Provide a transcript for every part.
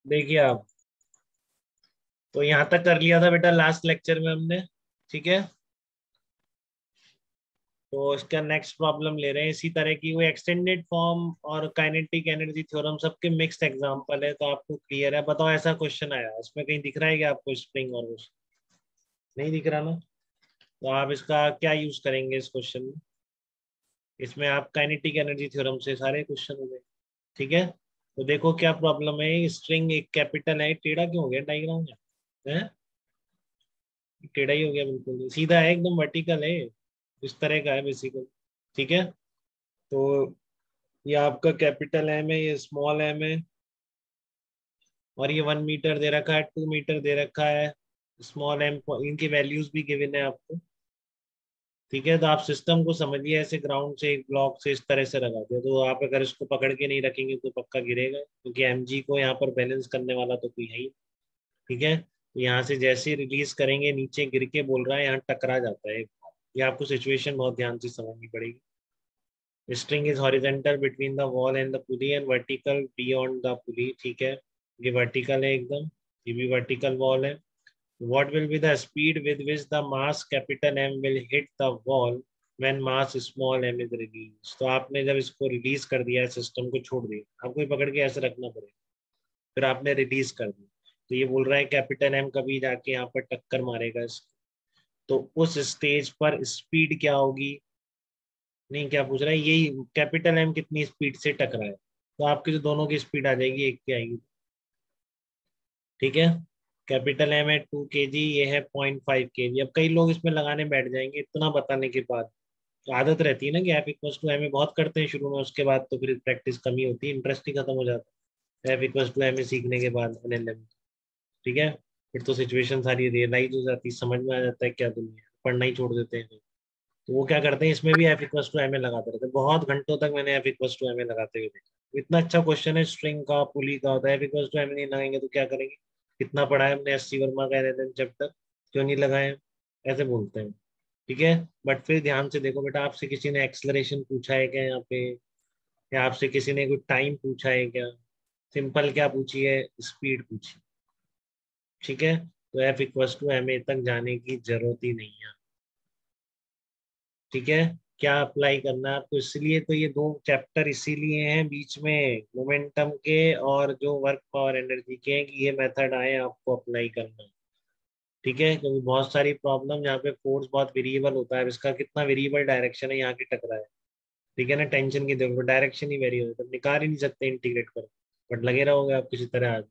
देखिए आप, तो यहाँ तक कर लिया था बेटा लास्ट लेक्चर में हमने। ठीक है, तो इसका नेक्स्ट प्रॉब्लम ले रहे हैं इसी तरह की, वो एक्सटेंडेड फॉर्म और काइनेटिक एनर्जी थ्योरम सबके मिक्स्ड एग्जांपल है, तो आपको क्लियर है। बताओ ऐसा क्वेश्चन आया, इसमें कहीं दिख रहा है कि आपको स्प्रिंग और उस नहीं दिख रहा ना, तो आप इसका क्या यूज करेंगे इस क्वेश्चन में? इसमें आप काइनेटिक एनर्जी थ्योरम से सारे क्वेश्चन हो गए। ठीक है, तो देखो क्या प्रॉब्लम है। स्ट्रिंग एक कैपिटल है, टेढ़ा क्यों हो गया डायग्राम में? है टेढ़ा ही हो गया, बिल्कुल सीधा है, एकदम वर्टिकल है, इस तरह का है बेसिकली। ठीक है, तो ये आपका कैपिटल एम है, ये स्मॉल एम है, और ये 1 मीटर दे रखा है, 2 मीटर दे रखा है, स्मॉल एम, इनकी वैल्यूज भी गिवन है आपको। ठीक है, तो आप सिस्टम को समझिए, ऐसे ग्राउंड से एक ब्लॉक से इस तरह से लगा दिया, तो आप अगर इसको पकड़ के नहीं रखेंगे तो पक्का गिरेगा, क्योंकि एमजी को यहाँ पर बैलेंस करने वाला तो कोई है ही। ठीक है, तो यहाँ से जैसे रिलीज करेंगे नीचे गिर के, बोल रहा है यहाँ टकरा जाता है। ये आपको सिचुएशन बहुत ध्यान से समझनी पड़ेगी। String is horizontal between the wall and the pulley and vertical beyond the पुली। ठीक है, ये वर्टिकल है एकदम, ये भी वर्टिकल वॉल है। What will be the speed with which the mass capital M will hit the wall when mass small m is released? तो आपने जब इसको रिलीज कर दिया है, सिस्टम को छोड़ दिया, आपको ये पकड़ के ऐसे रखना पड़ेगा, फिर आपने रिलीज कर दिया, तो ये बोल रहा है कैपिटल एम कभी जाके यहाँ पर टक्कर मारेगा इसको, तो उस स्टेज पर स्पीड क्या होगी? नहीं, क्या पूछ रहा है, यही कैपिटल एम कितनी स्पीड से टकरा है, तो आपकी जो दोनों की स्पीड आ जाएगी, एक की आएगी। ठीक है, कैपिटल एम है 2 kg, ये है 0.5 kg। अब कई लोग इसमें लगाने बैठ जाएंगे इतना बताने के बाद, तो आदत रहती है ना कि F equals to M A बहुत करते हैं शुरू में, उसके बाद तो फिर प्रैक्टिस कमी होती है, इंटरेस्ट ही खत्म हो जाता है F equals to M A सीखने के बाद एनएलएम। ठीक है, फिर तो सिचुएशन सारी रियलाइज हो जाती है, समझ में आ जाता है क्या दुनिया है, पढ़ना ही छोड़ देते हैं। तो वो क्या करते हैं, इसमें भी F equals to M A लगाते रहते हैं, बहुत घंटों तक मैंने F equals to M A लगाते हुए देखा। इतना अच्छा क्वेश्चन है स्ट्रिंग का, पुली का, होता है F equals to M A नहीं लगाएंगे तो क्या करेंगे? कितना पढ़ा है हमने एस सी वर्मा का एनएलएम चैप्टर, क्यों नहीं लगाए? ऐसे बोलते हैं। ठीक है, बट फिर ध्यान से देखो बेटा, आपसे किसी ने एक्सलरेशन पूछा है क्या यहाँ पे, या आपसे किसी ने कोई टाइम पूछा है क्या? सिंपल क्या पूछी है, स्पीड पूछी। ठीक है, तो F equals to M A तक जाने की जरूरत ही नहीं है। ठीक है, क्या अप्लाई करना है आपको, इसलिए तो ये दो चैप्टर इसीलिए हैं बीच में, मोमेंटम के और जो वर्क पावर एनर्जी के, कि ये मेथड आए आपको अप्लाई करना है। ठीक है, क्योंकि बहुत सारी प्रॉब्लम यहाँ पे फोर्स बहुत वेरिएबल होता है, अब इसका कितना वेरिएबल डायरेक्शन है यहाँ की टकरा है। ठीक है ना, टेंशन की देखो डायरेक्शन ही वेरी होता है, निकाल ही नहीं सकते इंटीग्रेट कर, बट लगे रहोगे आप किसी तरह आज।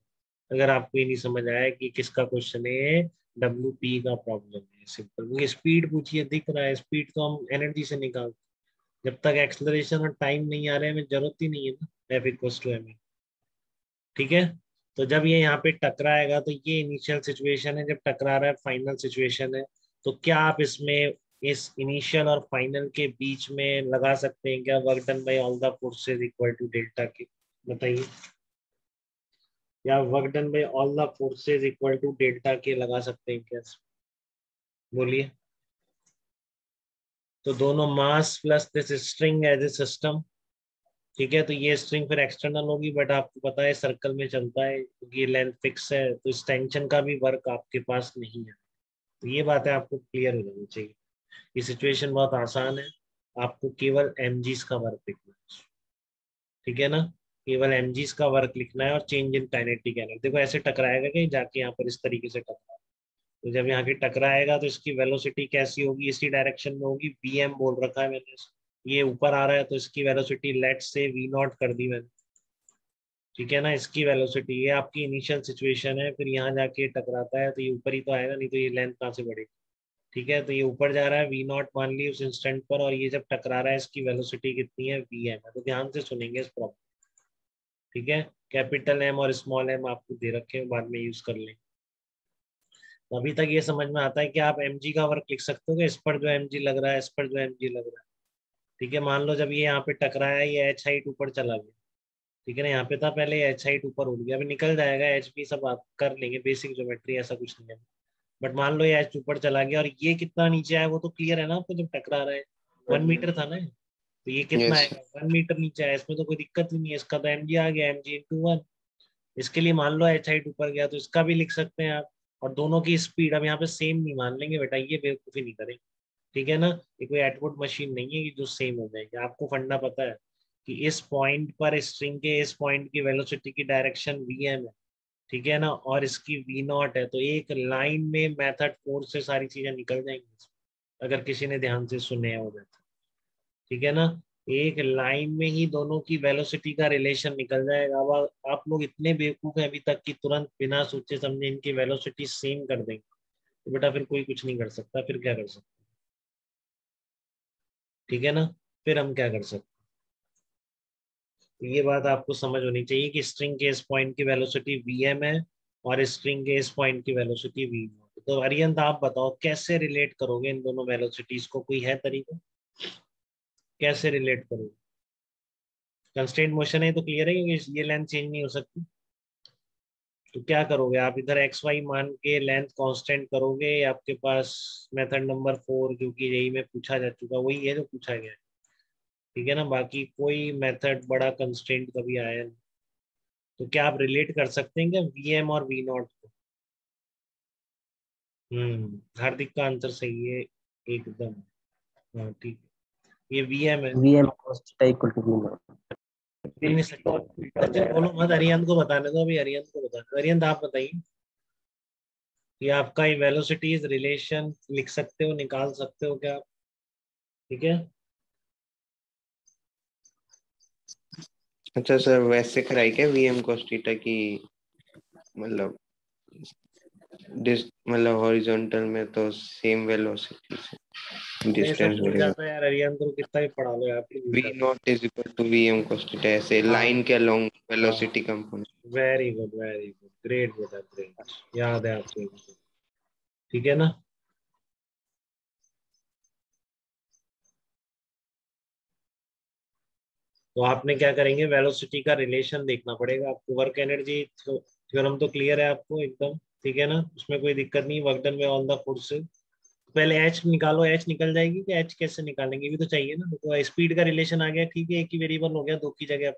अगर आपको ये नहीं समझ आया कि किसका क्वेश्चन है, डब्ल्यू पी का प्रॉब्लम है, सिंपल, क्योंकि स्पीड पूछिए, दिख रहा है स्पीड तो हम एनर्जी से निकाल, जब तक एक्सलरेशन और टाइम नहीं आ रहे हमें जरूरत ही नहीं है ना एफ इक्वल्स टू एम। ठीक है, तो जब ये यहाँ पे टकराएगा तो ये इनिशियल सिचुएशन है, जब टकरा रहा है फाइनल सिचुएशन है, तो क्या आप इसमें इस इनिशियल और फाइनल के बीच में लगा सकते हैं क्या work done by all the forces equal to delta K? बताइए, या work done by all the forces equal to delta K लगा सकते हैं क्या? बोलिए। तो दोनों mass plus this string as a system. ठीक है, तो ये स्ट्रिंग फिर एक्सटर्नल होगी, बट आपको पता है सर्कल में चलता है क्योंकि ये लेंथ फिक्स है, तो इस टेंशन का भी वर्क आपके पास नहीं है। तो ये बात है आपको क्लियर हो जानी चाहिए। ये सिचुएशन बहुत आसान है, आपको केवल एमजीज का वर्क लिखना है। ठीक है ना, केवल एमजीज का वर्क लिखना है, और चेंज इन काइनेटिक एनर्जी। देखो ऐसे टकराएगा कहीं जाके, यहाँ पर इस तरीके से टकरा, तो जब यहाँ के टकराएगा तो इसकी वेलोसिटी कैसी होगी, इसी डायरेक्शन में होगी, वी एम बोल रखा है मैंने, ये ऊपर आ रहा है तो इसकी वेलोसिटी लेट से वी नॉट कर दी मैंने। ठीक है ना, इसकी वेलोसिटी, ये आपकी इनिशियल सिचुएशन है, फिर यहाँ जाके टकराता है तो ये ऊपर ही तो आएगा, नहीं तो ये लेंथ कहाँ से बढ़ेगी। ठीक है, तो ये ऊपर जा रहा है, वी नॉट मान ली उस इंस्टेंट पर, और ये जब टकरा रहा है इसकी वेलोसिटी कितनी है, वी एम है। तो ध्यान से सुनेंगे इस प्रॉब्लम। ठीक है, कैपिटल एम और स्मॉल एम आपको दे रखे हैं, बाद में यूज कर लेंगे। तो अभी तक ये समझ में आता है कि आप एम जी का वर्क लिख सकते हो, इस पर जो एम जी लग रहा है, इस पर जो एम जी लग रहा है। ठीक है, मान लो जब ये यहाँ पे टकराया, ये एच हाइट ऊपर चला गया। ठीक है ना, यहाँ पे था पहले, एच हाइट ऊपर उड़ गया, अभी निकल जाएगा एच भी, सब आप कर लेंगे, बेसिक ज्योमेट्री, ऐसा कुछ नहीं है। बट मान लो ये एच ऊपर चला गया और ये कितना नीचे आया, वो तो क्लियर है ना आपको, जब टकरा रहा है 1 मीटर था ना, तो ये कितना यस। आएगा, 1 मीटर नीचे आया, इसमें तो कोई दिक्कत ही नहीं है, इसका तो एम जी आ गया, एम जी इंटू 1। इसके लिए मान लो एच हाइट ऊपर गया तो इसका भी लिख सकते हैं आप। और दोनों की स्पीड अब यहाँ पे सेम नहीं मान लेंगे बेटा, ये बेवकूफी नहीं करेंगे। ठीक है ना, ये कोई एटवुड मशीन नहीं है कि जो सेम हो जाएगी। आपको फंडा पता है कि इस पॉइंट पर स्ट्रिंग के इस पॉइंट की वेलोसिटी की डायरेक्शन वी एम है। ठीक है ना, और इसकी वी नॉट है, तो एक लाइन में मेथड फोर से सारी चीजें निकल जाएंगी अगर किसी ने ध्यान से सुने हो तो। ठीक है ना, एक लाइन में ही दोनों की वेलोसिटी का रिलेशन निकल जाएगा। अब आप लोग इतने बेवकूफ हैं अभी तक कि तुरंत बिना सोचे समझे इनकी वेलोसिटी सेम कर देंगे, तो बेटा फिर कोई कुछ नहीं कर सकता, फिर क्या कर सकते। ठीक है ना, फिर हम क्या कर सकते। तो ये बात आपको समझ होनी चाहिए कि स्ट्रिंग के इस पॉइंट की वेलोसिटी वी एम है और स्ट्रिंग के इस पॉइंट की वेलोसिटी वी एम है। तो अरियंत आप बताओ कैसे रिलेट करोगे इन दोनों वेलोसिटीज को, कोई है तरीका कैसे रिलेट करोगे। कंस्ट्रेंट मोशन है तो क्लियर है, क्योंकि ये लेंथ चेंज नहीं हो सकती। तो क्या करोगे आप, इधर एक्स वाई मान के लेंथ कांस्टेंट करोगे, या आपके पास मेथड नंबर 4 जो कि यही में पूछा जा चुका वही है जो पूछा गया है। ठीक है ना, बाकी कोई मेथड बड़ा कंस्ट्रेंट कभी आया नहीं। तो क्या आप रिलेट कर सकते हैं क्या वी एम और वी नॉट को। हार्दिक का आंसर सही है एकदम। हाँ ठीक है, ये वी एम है। V M cos theta equal to V naught. मिल नहीं सकता। सचिन बोलो मत, अरियंत को बताने दो, अभी अरियंत को बताने दो। अरियंत आप बताइए, ये आपका ये वेलोसिटीज रिलेशन लिख सकते हो, निकाल सकते हो क्या आप। ठीक है। अच्छा सर, वैसे कराई क्या वीएम cos थीटा की, मतलब मतलब हॉरिजॉन्टल में तो सेम वेलोसिटी से अरे ये सब डिस्टेंस भूल बढ़ेगा। जाता है यार, अरियंत को कितना भी पढ़ा लो यार फिर भूल वी जाता not is equal to V M cos theta, ऐसे है। हाँ लाइन के अलोंग हाँ, velocity component. Very good very good, great बेटा ग्रेट, याद है आपको एकदम। ठीक है ना। तो आपने क्या करेंगे, वेलोसिटी का रिलेशन देखना पड़ेगा आपको। वर्क एनर्जी थ्योरम तो क्लियर है आपको एकदम। ठीक है ना, उसमें कोई दिक्कत नहीं, work done by on the force. पहले एच निकालो, एच निकल जाएगी कि एच कैसे निकालेंगे भी तो चाहिए ना। तो स्पीड का रिलेशन आ गया, ठीक है, एक ही वेरिएबल हो गया दो की जगह।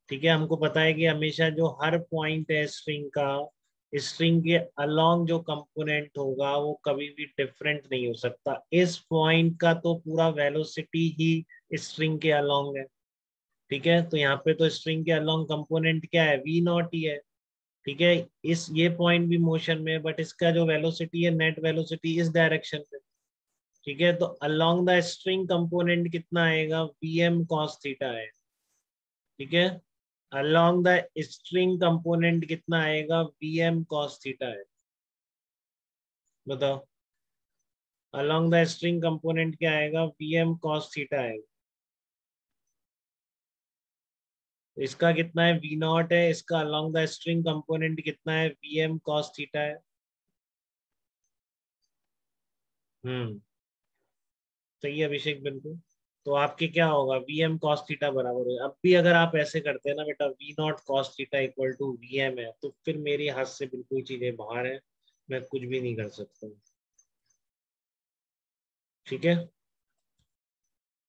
ठीक है, हमको पता है कि हमेशा जो हर पॉइंट है स्ट्रिंग का, स्ट्रिंग के अलोंग जो कंपोनेंट होगा वो कभी भी डिफरेंट नहीं हो सकता। इस पॉइंट का तो पूरा वेलोसिटी ही स्ट्रिंग के अलोंग है। ठीक है, तो यहाँ पे तो स्ट्रिंग के अलोंग कंपोनेंट क्या है, वी नॉट ही है। ठीक है, इस ये पॉइंट भी मोशन में, बट इसका जो वेलोसिटी है नेट वेलोसिटी इस डायरेक्शन में। ठीक है, तो अलोंग द स्ट्रिंग कंपोनेंट कितना आएगा, वी एम कॉस थीटा है। ठीक है, अलोंग द स्ट्रिंग कंपोनेंट कितना आएगा, वी एम कॉस थीटा है। बताओ, अलोंग द स्ट्रिंग कंपोनेंट क्या आएगा, वी एम कॉस थीटा आएगा। तो इसका कितना है, वी नॉट है, इसका अलोंग द स्ट्रिंग कंपोनेंट कितना है, वी एम कॉस थीटा है। हम्म, सही है अभिषेक बिल्कुल। तो आपके क्या होगा, वी एम कॉस थीटा बराबर है। अब भी अगर आप ऐसे करते हैं ना बेटा, V not cos theta equal to V M है, तो फिर मेरी हाथ से बिल्कुल चीजें बाहर है, मैं कुछ भी नहीं कर सकता हूँ। ठीक है,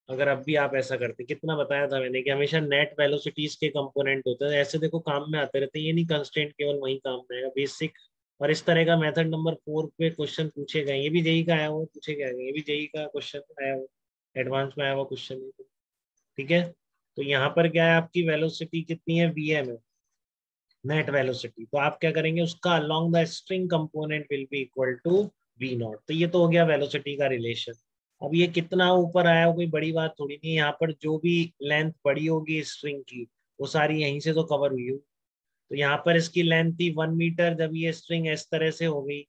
अगर अब भी आप ऐसा करते, कितना बताया था मैंने कि हमेशा नेट वेलोसिटीज के कंपोनेंट होते हैं, ऐसे देखो काम में आते रहते हैं, ये नहीं कंस्ट्रेंट केवल वही काम में आएगा, बेसिक। और इस तरह का मेथड नंबर 4 पे क्वेश्चन पूछे गए, ये भी जेई का आया हुआ, पूछे गए, ये भी जेई का क्वेश्चन आया हुआ, एडवांस में आया हुआ क्वेश्चन है। ठीक है, तो यहाँ पर क्या है, आपकी वेलोसिटी कितनी है, वी एम है, नेट वेलोसिटी। तो आप क्या करेंगे, उसका along the string component will be equal to V not. तो ये तो हो गया वेलोसिटी का रिलेशन। अब ये कितना ऊपर आया हो कोई बड़ी बात थोड़ी नहीं है, यहाँ पर जो भी लेंथ बड़ी होगी स्ट्रिंग की वो सारी यहीं से तो कवर हुई हो। तो यहाँ पर इसकी लेंथ थी 1 मीटर, जब ये स्ट्रिंग इस तरह से हो गई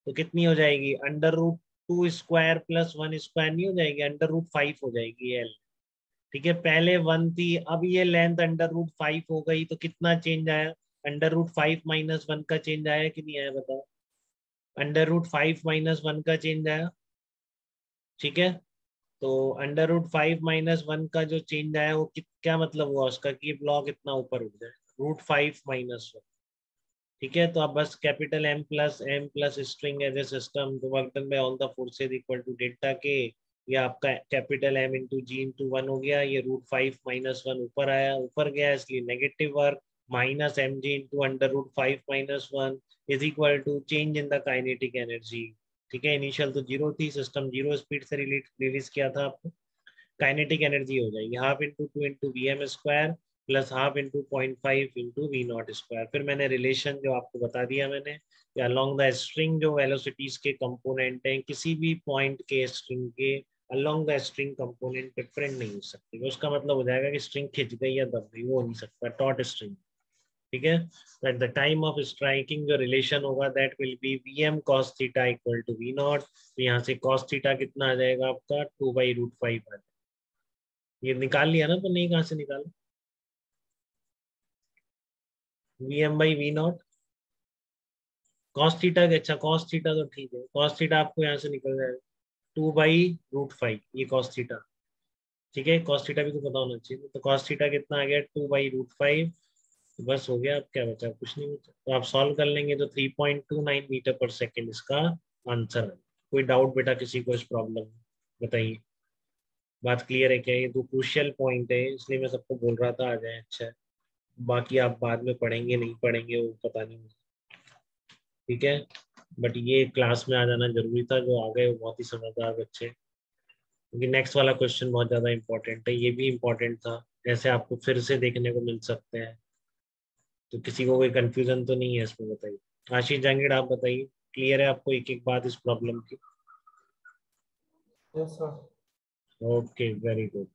तो कितनी हो जाएगी, under root 2 square plus 1 square नहीं हो जाएगी, अंडर रूट 5 हो जाएगी एल। ठीक है, पहले 1 थी, अब ये लेंथ अंडर रूट 5 हो गई, तो कितना चेंज आया, अंडर रूट 5 - 1 का चेंज आया कि नहीं आया बताओ, अंडर रूट 5 - 1 का चेंज आया। ठीक है, तो अंडर रूट 5 - 1 का जो चेंज आया वो क्या मतलब हुआ उसका, कि ये ब्लॉक इतना ऊपर उठ जाए, रूट 5 - 1। ठीक है, तो अब बस capital M plus string as a system, तो work done by on the forces equal to delta K, ये आपका कैपिटल M × G × 1 हो गया, ये रूट 5 - 1 ऊपर आया, ऊपर गया इसलिए negative work, minus mg into under root 5 minus 1 is equal to change in the kinetic energy. ठीक है, इनिशियल तो जीरो थी, सिस्टम जीरो स्पीड से रिलीज किया था आपको, काइनेटिक एनर्जी हो जाएगी half into 2 into V M square plus half into 0.5 into V not square. फिर मैंने रिलेशन जो आपको बता दिया मैंने कि अलोंग द स्ट्रिंग जो वेलोसिटीज के कंपोनेंट हैं किसी भी पॉइंट के स्ट्रिंग के along the string component different नहीं हो सकते, उसका मतलब हो जाएगा कि स्ट्रिंग खिंच गई या दब गई, वो हो नहीं सकता टॉट स्ट्रिंग। ठीक है, at the time of striking जो रिलेशन होगा that will be V M cos theta equal to V not. तो यहाँ से कॉस थीटा कितना आ जाएगा आपका 2/√5 आ जाएगा। ये निकाल लिया ना, तो नहीं कहाँ से निकाला, V M by V not cos theta. अच्छा कॉस थीटा तो ठीक है, कॉस थीटा आपको यहाँ से निकल जाएगा 2/√5, ये कॉस थीटा। ठीक है, कॉस थीटा भी तो पता होना चाहिए, तो कॉस थीटा कितना आ गया 2/√5। तो बस हो गया, अब क्या बचा, कुछ नहीं बचा। तो आप सॉल्व कर लेंगे तो 3.29 मीटर पर सेकेंड इसका आंसर है। कोई डाउट बेटा किसी को इस प्रॉब्लम में, बताइए। बात क्लियर है क्या? ये तो क्रूशियल पॉइंट है, इसलिए मैं सबको बोल रहा था आ जाए। अच्छा है, बाकी आप बाद में पढ़ेंगे नहीं पढ़ेंगे वो पता नहीं मुझे। ठीक है, बट ये क्लास में आ जाना जरूरी था, जो आ गए वो बहुत ही समझदार बच्चे, क्योंकि नेक्स्ट वाला क्वेश्चन बहुत ज्यादा इंपॉर्टेंट है, ये भी इंपॉर्टेंट था, ऐसे आपको फिर से देखने को मिल सकते हैं। तो किसी को कोई कंफ्यूजन तो नहीं है इसमें, बताइए। आशीष जहांगीर आप बताइए, क्लियर है आपको एक एक बात इस प्रॉब्लम की? Yes sir. Okay, very good.